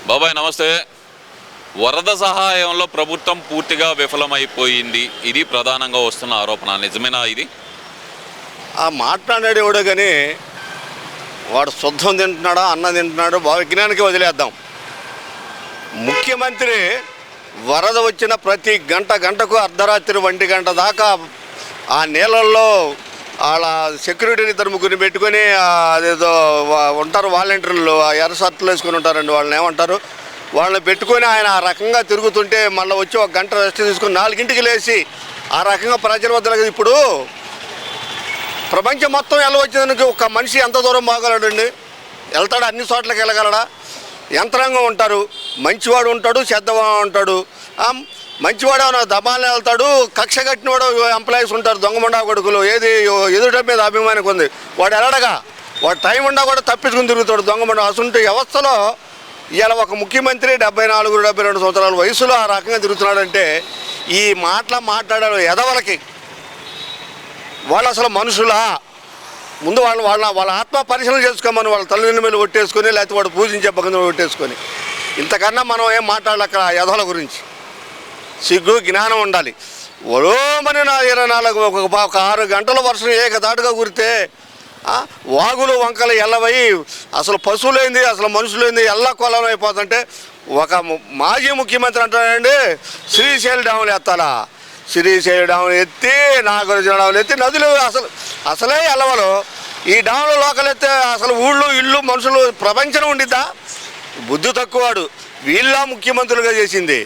బాబాయ్ నమస్తే. వరద సహాయంలో ప్రభుత్వం పూర్తిగా విఫలమైపోయింది, ఇది ప్రధానంగా వస్తున్న ఆరోపణ. నిజమేనా ఇది? ఆ మాట్లాడేవాడు కానీ వాడు శుద్ధం తింటున్నాడా అన్నం తింటున్నాడో విజ్ఞానికి వదిలేద్దాం. ముఖ్యమంత్రి వరద వచ్చిన ప్రతి గంటకు అర్ధరాత్రి 1 గంట దాకా ఆ నీళ్ళల్లో వాళ్ళ సెక్యూరిటీని ఇద్దరు ముగ్గురిని పెట్టుకొని అదేదో ఉంటారు వాలంటీర్లు, ఎర్ర షర్ట్లు వేసుకొని ఉంటారండి, వాళ్ళని ఏమంటారు, వాళ్ళని పెట్టుకొని ఆయన ఆ రకంగా తిరుగుతుంటే మళ్ళీ వచ్చి 1 గంట రెస్ట్ తీసుకొని 4ంటికి లేచి ఆ రకంగా ప్రజల వద్దకు. ఇప్పుడు ప్రపంచం మొత్తం వెళ్ళవచ్చేందుకు ఒక మనిషి ఎంత దూరం పోగలడండి? వెళ్తాడు, అన్ని చోట్లకి వెళ్ళగలడా? యంత్రాంగం ఉంటారు, మంచివాడు ఉంటాడు, చెడ్డవాడు ఉంటాడు. మంచివాడు దబాలను వెళ్తాడు, కక్ష కట్టినవాడు ఎంప్లాయీస్ ఉంటారు, దొంగమండా కొడుకులు. ఏది ఎదుట మీద అభిమానికి ఉంది, వాడు వెళ్ళడగా వాడు టైం ఉండా కూడా తప్పించుకుని తిరుగుతాడు దొంగమండా. అసలు వ్యవస్థలో ఇవాళ ఒక ముఖ్యమంత్రి 74-72 సంవత్సరాల వయసులో ఆ రకంగా తిరుగుతున్నాడంటే ఈ మాట్లాడే ఎదవలకి వాళ్ళు అసలు మనుషులా? ముందు వాళ్ళ ఆత్మ పరిశీలన చేసుకోమని వాళ్ళ తల్లిదండ్రుల మీద కొట్టేసుకొని, లేకపోతే వాడు పూజించే పక్కన కొట్టేసుకొని. ఇంతకన్నా మనం ఏం మాట్లాడాలి అక్కడ ఎదవల గురించి? సిగ్గు జ్ఞానం ఉండాలి. ఒలోమని 24 ఒక 6 గంటల వర్షం ఏకదాటుగా కురితే వాగులు వంకలు ఎల్లవై అసలు పశువులేంది అసలు మనుషులేంది ఎల్ల కొలం అయిపోతుంటే ఒక మాజీ ముఖ్యమంత్రి అంటాడండి, శ్రీశైలం డ్యాములు ఎత్తాలా? శ్రీశైలం డ్యాములు ఎత్తి, నాగార్జున డ్యాములు ఎత్తి, నదులు అసలే ఎల్లవలు. ఈ డ్యాములు లోకల్ ఎత్తే అసలు ఊళ్ళు ఇళ్ళు మనుషులు ప్రపంచం ఉండిద్దా? బుద్ధి తక్కువాడు వీళ్ళ ముఖ్యమంత్రులుగా చేసింది.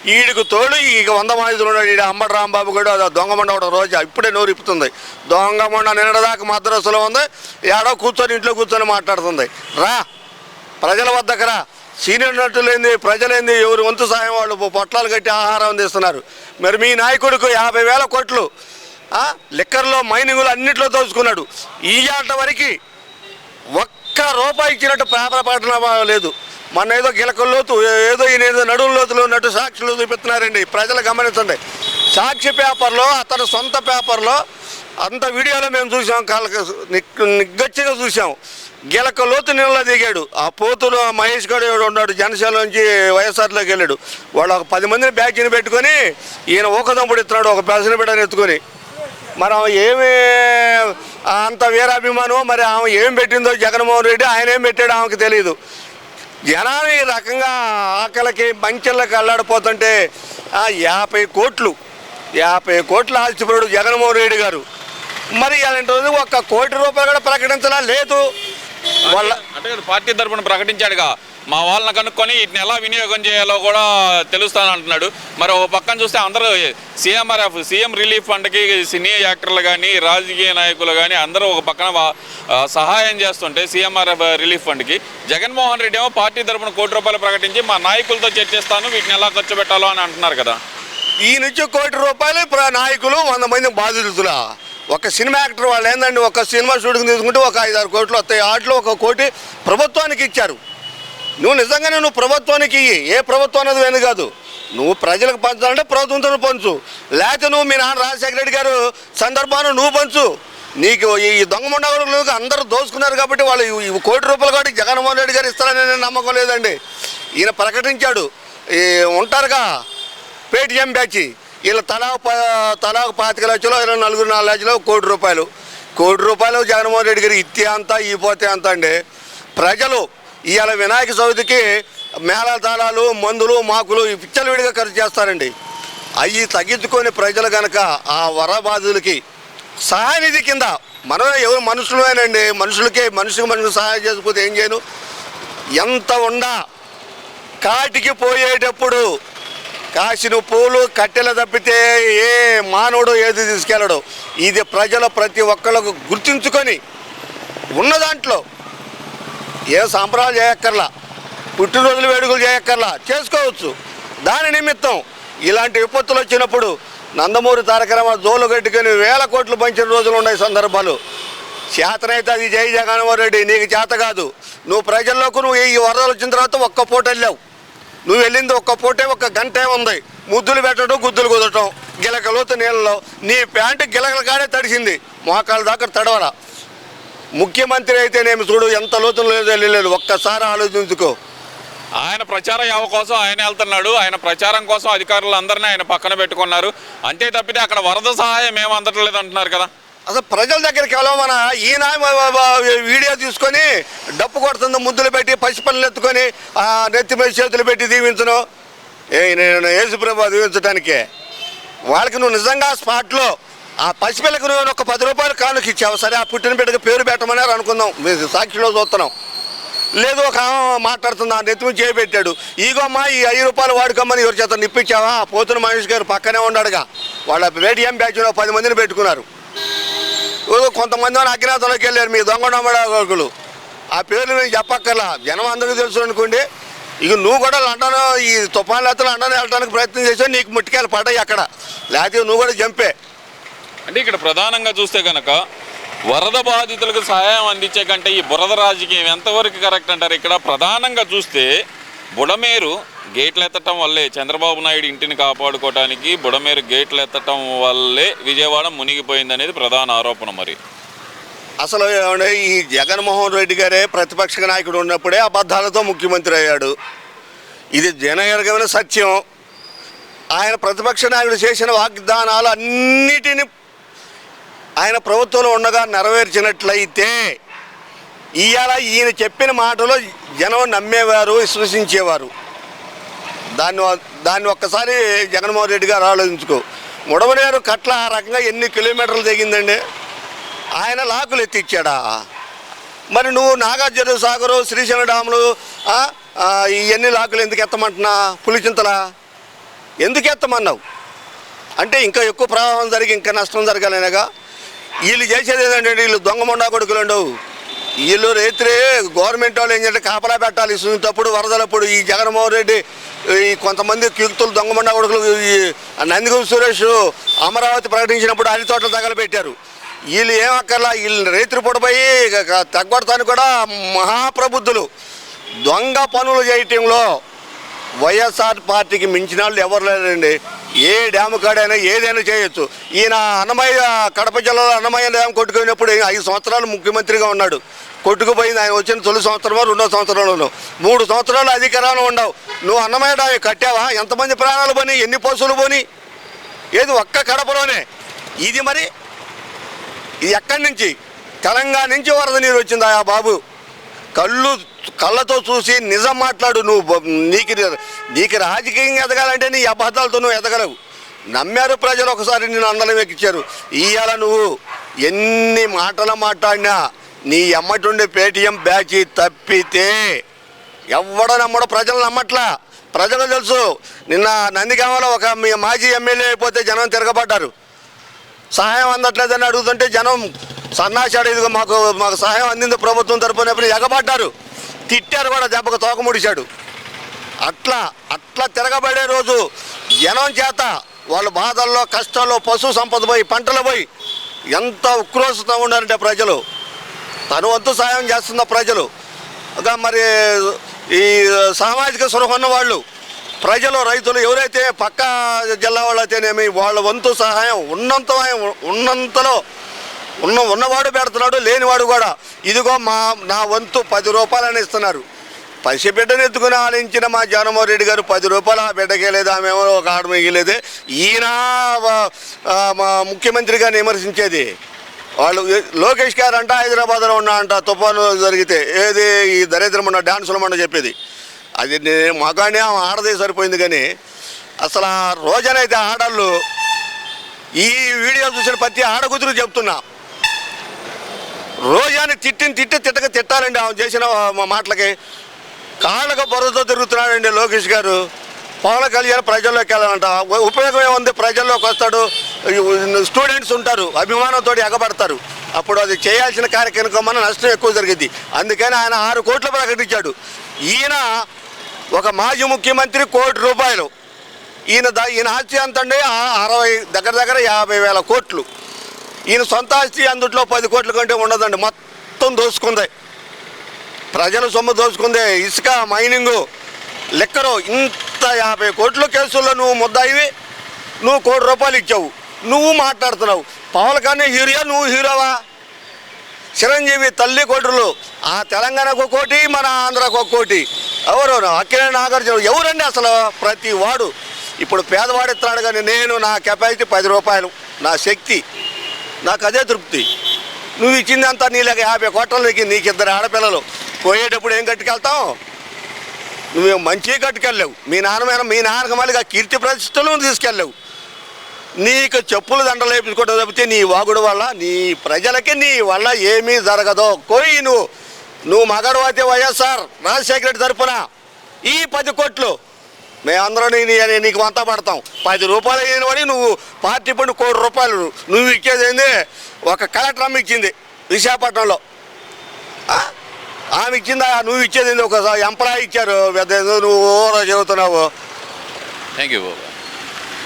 వీడికి తోడు ఈ 100 మందిలో ఉన్నాడు ఈ అంబటి రాంబాబు కూడా. దొంగమండ ఒకటి రోజు ఇప్పుడే నోరు ఇప్పుతుంది. దొంగమండ నిన్నదాకా మద్రాసులో ఉంది, ఏడో కూర్చొని ఇంట్లో కూర్చొని మాట్లాడుతుంది. రా ప్రజల వద్దకు రా. సీనియర్ నటులేంది, ప్రజలేంది, ఎవరు వంతు సాయం వాళ్ళు పొట్లాలు కట్టి ఆహారం అందిస్తున్నారు. మరి మీ నాయకుడికి 50,000 కోట్లు లిక్కర్లో మైనింగ్లో అన్నింటిలో దోచుకున్నాడు. ఈ ఆట వరకు ₹1 ఇచ్చినట్టు పేపర్ పట్టడం లేదు. మొన్న ఏదో గిలకల్లోతు ఏదో ఈయన ఏదో నడుము లోతులో ఉన్నట్టు సాక్షులు చూపిస్తున్నారండి. ప్రజలు గమనించండి. సాక్షి పేపర్లో, అతని సొంత పేపర్లో అంత వీడియోలో మేము చూసాం, నిగ్గచ్చిగా చూసాం. గిలకలోతు నీళ్ళలో దిగాడు. ఆ పోతులు మహేష్ గౌడ్ ఉన్నాడు, జనసేన నుంచి వైఎస్ఆర్లోకి వెళ్ళాడు. వాళ్ళు ఒక 10 మందిని బ్యాచ్ని పెట్టుకొని ఈయన ఊకదంపుడు ఇస్తున్నాడు, ఒక పెసని బిడ్డని ఎత్తుకొని. మరి ఏమి అంత వీరాభిమానమో మరి ఆమె ఏం పెట్టిందో జగన్మోహన్ రెడ్డి, ఆయన ఏం పెట్టాడో ఆమెకు తెలియదు. జనాలు ఈ రకంగా ఆకలికి మంచెళ్ళకి అల్లాడిపోతుంటే 50 కోట్లు ఆల్చిపోయాడు జగన్మోహన్ రెడ్డి గారు. మరి అలాంటి రోజు ₹1 కోటి కూడా ప్రకటించలా లేదు. వాళ్ళ అంటే పార్టీ తరఫున ప్రకటించాడుగా, మా వాళ్ళని కనుక్కొని వీటిని ఎలా వినియోగం చేయాలో కూడా తెలుస్తానంటున్నాడు. మరి ఒక పక్కన చూస్తే అందరూ సీఎం రిలీఫ్ ఫండ్కి సినీ యాక్టర్లు కానీ రాజకీయ నాయకులు కానీ అందరూ ఒక పక్కన సహాయం చేస్తుంటే సీఎంఆర్ఎఫ్ రిలీఫ్ ఫండ్కి, జగన్మోహన్ రెడ్డి ఏమో పార్టీ తరఫున ₹1 ప్రకటించి మా నాయకులతో చర్చిస్తాను వీటిని ఎలా ఖర్చు పెట్టాలో అని అంటున్నారు కదా. ఈ నుంచి ₹1 నాయకులు 100 మంది బాధితులా? ఒక సినిమా యాక్టర్ వాళ్ళు ఏందండి, ఒక సినిమా షూటింగ్ తీసుకుంటే ఒక 5-6 కోట్లు వస్తాయి. వాటిలో ₹1 కోటి ప్రభుత్వానికి ఇచ్చారు. నువ్వు నిజంగానే నువ్వు ప్రభుత్వానికి ఇయ్యి. ఏ ప్రభుత్వం అనేది వేను కాదు, నువ్వు ప్రజలకు పంచాలంటే ప్రభుత్వంతో పంచు. లేకపోతే నువ్వు మీ నాన్న రాజశేఖర రెడ్డి గారు సందర్భాన్ని నువ్వు పంచు. నీకు ఈ దొంగ అందరూ దోచుకున్నారు కాబట్టి వాళ్ళు ₹1 కోటి కాబట్టి జగన్మోహన్ రెడ్డి గారు ఇస్తారని నమ్మకం లేదండి. ఈయన ప్రకటించాడు, ఉంటారుగా పేటీఎం బ్యాచ్, వీళ్ళు తలాకు 25 లక్షలు, 24 లక్షలు, ₹1 కోటి జగన్మోహన్ రెడ్డి గారు ఇత్తే అంత ఇపోతే అంత అండి. ప్రజలు ఇవాళ వినాయక చవితికి మేళతాళాలు, మందులు, మాకులు విచ్చలవిడిగా ఖర్చు చేస్తారండి. అవి తగ్గించుకొని ప్రజలు కనుక ఆ వర బాధితులకి సహాయ నిధి కింద, మనం ఎవరు మనుషులేనండి, మనిషికి సహాయం చేసుకుంటే ఏం చేయను. ఎంత ఉండా కాటికి పోయేటప్పుడు కాసిన పూలు కట్టెలు తప్పితే ఏ మానవుడు ఏది తీసుకెళ్ళడు. ఇది ప్రజలు ప్రతి ఒక్కళ్ళకు గుర్తించుకొని ఉన్న దాంట్లో ఏ సంబరాలు చేయక్కర్లా, పుట్టినరోజులు వేడుకలు చేయక్కర్లా, చేసుకోవచ్చు. దాని నిమిత్తం ఇలాంటి విపత్తులు వచ్చినప్పుడు నందమూరి తారక రామారావు జోలు కట్టుకొని 1000 కోట్లు పంచిన రోజులు ఉన్నాయి, సందర్భాలు. చేతనైతే అది జై జగన్మోహన్ రెడ్డి, నీకు చేత కాదు. నువ్వు ప్రజల్లోకి నువ్వు ఈ వరదలు వచ్చిన తర్వాత ఒక్క పూట వెళ్ళావు. నువ్వు వెళ్ళింది ఒక్క పూటే, 1 గంటే ఉంది. ముద్దులు పెట్టడం, గుద్దులు కుదరటం, గిలకలోతు నీళ్ళలో నీ ప్యాంటు గిలకల కాడే తడిసింది, మోకాళ్ళ దాకా తడవల. ముఖ్యమంత్రి అయితేనేమి చూడు ఎంత లోతులు వెళ్ళలేదు, ఒక్కసారి ఆలోచించుకో. ఆయన ప్రచార యావ కోసం ఆయన వెళ్తున్నాడు. ఆయన ప్రచారం కోసం అధికారులు అందరినీ ఆయన పక్కన పెట్టుకున్నారు. అంతే తప్పితే అక్కడ వరద సహాయం ఏమి అందట్లేదు అంటున్నారు కదా. అసలు ప్రజల దగ్గరికి వెళ్ళాం. మన ఈయన వీడియో తీసుకొని డప్పు కొడుతుంది, ముద్దులు పెట్టి పసిపనులు ఎత్తుకొని నెత్తి మీద చేతులు పెట్టి దీవించను. నేను యేసుప్రభు దీవించడానికే వాళ్ళకి నువ్వు నిజంగా స్పాట్లో ఆ పసిపిల్లకి నువ్వు ఒక 10 రూపాయలు కానుక ఇచ్చావు. సరే, ఆ పుట్టిన బిడ్డకి పేరు పెట్టమన్నారు అనుకుందాం, మీరు సాక్షిలో చూస్తున్నాం. లేదు, ఒక మాట్లాడుతుంది, ఆ నెత్తి మీద చేయబెట్టాడు. ఈగోమ్మా ఈ 5 రూపాయలు వాడుకోమని ఎవరి చేత నిప్పించావా? పోతున్న మహేష్ గారు పక్కనే ఉన్నాడుగా. వాళ్ళ రేడియం బ్యాచ్లో 10 మందిని పెట్టుకున్నారు. కొంతమంది అజ్ఞాతంలోకి వెళ్ళారు మీ దొంగ ఆ పేర్లు నేను చెప్పక్కర్లా, జనం అందరికీ తెలుసు అనుకోండి. ఇక నువ్వు కూడా లండన్ ఈ తుఫాన్ లేకపోతే లండన్ వెళ్ళడానికి ప్రయత్నం చేసావు, నీకు ముట్టికాయలు పడ్డాయి అక్కడ, లేకపోతే నువ్వు కూడా చంపే. అంటే ఇక్కడ ప్రధానంగా చూస్తే కనుక వరద బాధితులకు సహాయం అందించే కంటే ఈ బురద రాజకీయం ఎంతవరకు కరెక్ట్ అంటారు? ఇక్కడ ప్రధానంగా చూస్తే బుడమేరు గేట్లు ఎత్తటం వల్లే, చంద్రబాబు నాయుడు ఇంటిని కాపాడుకోవడానికి బుడమేరు గేట్లు ఎత్తటం వల్లే విజయవాడ మునిగిపోయింది అనేది ప్రధాన ఆరోపణ. మరి అసలు ఈ జగన్మోహన్ రెడ్డి గారే ప్రతిపక్ష నాయకుడు ఉన్నప్పుడే అబద్ధాలతో ముఖ్యమంత్రి అయ్యాడు. ఇది జనగణమైన సత్యం. ఆయన ప్రతిపక్ష నాయకుడు చేసిన వాగ్దానాలు అన్నిటినీ ఆయన ప్రభుత్వంలో ఉండగా నెరవేర్చినట్లయితే ఇవాళ ఈయన చెప్పిన మాటలు జనం నమ్మేవారు, విశ్వసించేవారు. దాన్ని ఒక్కసారి జగన్మోహన్ రెడ్డి గారు ఆలోచించుకో. ముడవనేరు కట్ల ఆ రకంగా ఎన్ని కిలోమీటర్లు తెగిందండి. ఆయన లాకులు ఎత్తిచ్చాడా? మరి నువ్వు నాగార్జున సాగరు, శ్రీశైలం డాములు ఇవన్నీ లాకులు ఎందుకు ఎత్తమంటున్నా? పులిచింతలా ఎందుకు ఎత్తమన్నావు? అంటే ఇంకా ఎక్కువ ప్రవాహం జరిగి ఇంకా నష్టం జరగాలనేగా. వీళ్ళు చేసేది ఏంటంటే వీళ్ళు దొంగ కొడుకులు ఉండవు. వీళ్ళు రైతులే గవర్నమెంట్ వాళ్ళు ఏం చేయాలి, కాపలా పెట్టాలి. ఇసుంటప్పుడు వరదలప్పుడు ఈ జగన్మోహన్ రెడ్డి ఈ కొంతమంది క్యూక్తులు దొంగ కొడుకులు ఈ నందిగం సురేష్ అమరావతి ప్రకటించినప్పుడు అన్ని తోటలు తగలబెట్టారు. వీళ్ళు ఏమక్కర్లా, వీళ్ళు రైతులు పొడిపోయి తగ్గొడతాను కూడా మహాప్రబుద్ధులు. దొంగ పనులు చేయటంలో వైఎస్ఆర్ పార్టీకి మించిన వాళ్ళు ఎవరు లేరండి. ఏ డ్యాము కాడైనా ఏదైనా చేయొచ్చు. ఈయన అన్నమయ్య కడప జిల్లాలో అన్నమయ్య డ్యామ్ కొట్టుకున్నప్పుడు 5 సంవత్సరాలు ముఖ్యమంత్రిగా ఉన్నాడు. కొట్టుకుపోయింది. ఆయన వచ్చిన తొలి సంవత్సరమో 2వ సంవత్సరంలోనూ 3 సంవత్సరాలు అధికారంలో ఉండవు. నువ్వు అన్నమయ్య డ్యామ్ కట్టావా? ఎంతమంది ప్రాణాలు పోని, ఎన్ని పశువులు పోని? ఏది ఒక్క కడపలోనే. ఇది మరి ఇది ఎక్కడి నుంచి? తెలంగాణ నుంచి వరద నీరు వచ్చిందా బాబు? కళ్ళతో చూసి నిజం మాట్లాడు. నువ్వు నీకు రాజకీయంగా ఎదగాలంటే నీ అబద్ధాలతో నువ్వు ఎదగలవు. నమ్మారు ప్రజలు, ఒకసారి నేను అందరం ఎక్కించారు. ఇవాళ నువ్వు ఎన్ని మాటలు మాట్లాడినా నీ అమ్మటుండే పేటీఎం బ్యాచ్ తప్పితే ఎవడ నమ్మడం ప్రజలు నమ్మట్లా. ప్రజలు తెలుసు. నిన్న నందిగామలో ఒక మాజీ ఎమ్మెల్యే అయిపోతే జనం తిరగబడ్డారు. సహాయం అందట్లేదని అడుగుతుంటే జనం సన్నాసాడు. ఇదిగో మాకు సహాయం అందింది ప్రభుత్వం తరపున ఎగబడ్డారు, తిట్టారు కూడా, దెబ్బకు తోక ముడిచాడు. అట్లా తిరగబడే రోజు జనం చేత వాళ్ళ బాధల్లో కష్టాల్లో పశు సంపద పోయి పంటలు పోయి ఎంత ఉక్రోషంగా ఉన్నారంటే ప్రజలు. తను వంతు సహాయం చేస్తున్న ప్రజలు. మరి ఈ సామాజిక సురహ ఉన్న వాళ్ళు ప్రజలు, రైతులు ఎవరైతే పక్క జిల్లా వాళ్ళు అయితేనేమి వాళ్ళ వంతు సహాయం ఉన్నంతలో ఉన్నవాడు పెడుతున్నాడు, లేనివాడు కూడా. ఇదిగో నా వంతు 10 రూపాయలని ఇస్తున్నారు. పసిబిడ్డను ఎత్తుకుని ఆలించిన మా జగన్మోహన్ రెడ్డి గారు 10 రూపాయలు ఆ బిడ్డకే లేదు, ఆమెమో ఒక ఆడ మిగిలేదే. ఈయన మా ముఖ్యమంత్రిగా విమర్శించేది. వాళ్ళు లోకేష్ గారు అంట హైదరాబాద్లో ఉన్నా అంట తుఫాను జరిగితే ఏది ఈ దరిద్రం ఉన్న డ్యాన్సులు మన చెప్పేది. అది మగానే ఆడదే సరిపోయింది. కానీ అసలు ఆ రోజనైతే ఆడళ్ళు ఈ వీడియో చూసిన ప్రతి ఆడగుతురు చెప్తున్నా, రోజాని తిట్టక తిట్టాలండి. ఆమె చేసిన మాటలకి కాళ్ళకు బొరతో తిరుగుతున్నాడండి లోకేష్ గారు. పవన్ కళ్యాణ్ ప్రజల్లోకి వెళ్ళాలంట. ఉపయోగం ఏముంది? ప్రజల్లోకి వస్తాడు, స్టూడెంట్స్ ఉంటారు, అభిమానంతో ఎగబడతారు. అప్పుడు అది చేయాల్సిన కార్యక్రమం నష్టం ఎక్కువ జరిగింది. అందుకని ఆయన 6 కోట్లు ప్రకటించాడు. ఈయన ఒక మాజీ ముఖ్యమంత్రి ₹1 కోటి. ఈయన ఆస్తి ఎంత అండి? 60 దగ్గర 50,000 కోట్లు. ఈయన సొంత ఆస్తి అందుట్లో 10 కోట్ల కంటే ఉండదండి. మొత్తం దోసుకుంది, ప్రజల సొమ్ము దోసుకుంది. ఇసుక, మైనింగు, లెక్కరు, ఇంత 50 కోట్ల కేసుల్లో నువ్వు ముద్దాయివి. నువ్వు ₹1 ఇచ్చావు. నువ్వు మాట్లాడుతున్నావు. పవన్ కళ్యాణ్ హీరోయా, నువ్వు హీరోవా? చిరంజీవి తల్లి కోటలు, ఆ తెలంగాణకు 1 కోటి, మన ఆంధ్రాకు 1 కోటి. ఎవరు అక్కినే నాగార్జున ఎవరండి అసలు? ప్రతి వాడు ఇప్పుడు పేదవాడు ఇస్తున్నాడు, కానీ నేను నా కెపాసిటీ 10 రూపాయలు, నా శక్తి, నాకు అదే తృప్తి. నువ్వు ఇచ్చిందంతా నీళ్ళకి 50 కోట్లకి, నీకు 2 ఆడపిల్లలు, పోయేటప్పుడు ఏం కట్టుకెళ్తావు? నువ్వేం మంచిగా కట్టుకెళ్ళలేవు. మీ నాన్నకు మళ్ళీ కీర్తి ప్రతిష్టలు తీసుకెళ్ళలేవు. నీకు చెప్పులు దండలు వేపించుకోవడం తప్పితే నీ వాగుడు వల్ల నీ ప్రజలకి నీ వల్ల ఏమీ జరగదు. పోయి నువ్వు మగడు అయితే వైఎస్ఆర్ రాజశేఖర రెడ్డి తరపున ఈ 10 కోట్లు మేమందరం నీకు వంత పడతాం. 10 రూపాయలు అయినవని నువ్వు పార్టీ పండు 1 కోటి రూపాయలు నువ్వు ఇచ్చేది ఏంది? ఒక కలెక్టర్ అమ్మ ఇచ్చింది విశాఖపట్నంలో, ఆమె ఇచ్చిందా? నువ్వు ఇచ్చేది ఏంది? ఒక ఎంప్లాయీ ఇచ్చారు, పెద్ద నువ్వు ఓవర్ చెబుతున్నావు. Thank you.